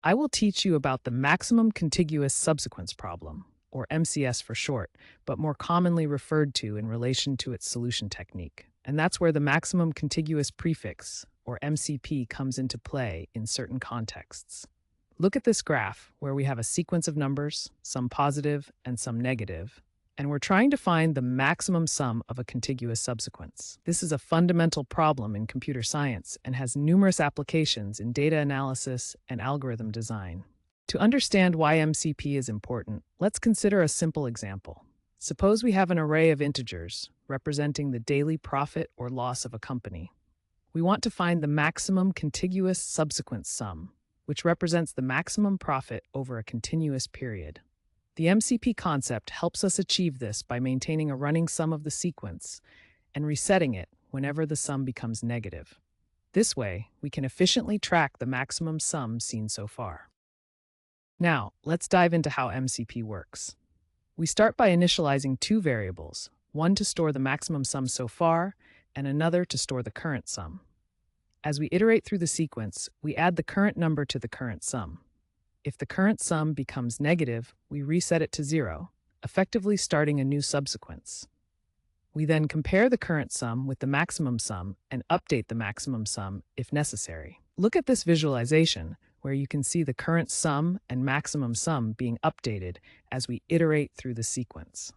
I will teach you about the maximum contiguous subsequence problem, or MCS for short, but more commonly referred to in relation to its solution technique. And that's where the maximum contiguous prefix, or MCP, comes into play in certain contexts. Look at this graph where we have a sequence of numbers, some positive and some negative, and we're trying to find the maximum sum of a contiguous subsequence. This is a fundamental problem in computer science and has numerous applications in data analysis and algorithm design. To understand why MCP is important, let's consider a simple example. Suppose we have an array of integers representing the daily profit or loss of a company. We want to find the maximum contiguous subsequence sum, which represents the maximum profit over a continuous period. The MCP concept helps us achieve this by maintaining a running sum of the sequence and resetting it whenever the sum becomes negative. This way, we can efficiently track the maximum sum seen so far. Now, let's dive into how MCP works. We start by initializing two variables, one to store the maximum sum so far and another to store the current sum. As we iterate through the sequence, we add the current number to the current sum. If the current sum becomes negative, we reset it to 0, effectively starting a new subsequence. We then compare the current sum with the maximum sum and update the maximum sum if necessary. Look at this visualization, where you can see the current sum and maximum sum being updated as we iterate through the sequence.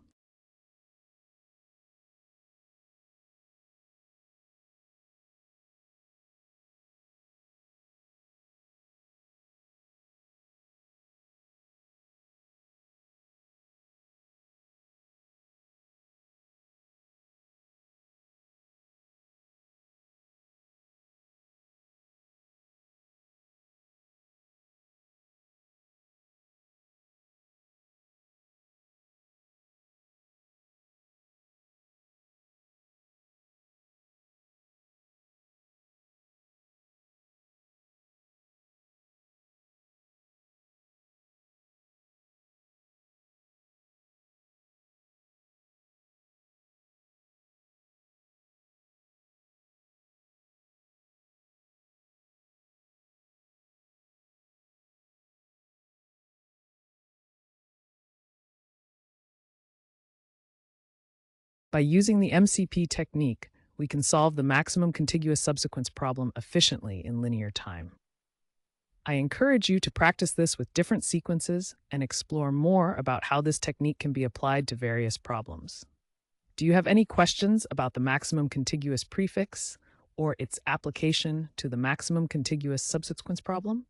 By using the MCP technique, we can solve the maximum contiguous subsequence problem efficiently in linear time. I encourage you to practice this with different sequences and explore more about how this technique can be applied to various problems. Do you have any questions about the maximum contiguous prefix or its application to the maximum contiguous subsequence problem?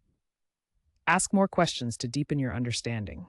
Ask more questions to deepen your understanding.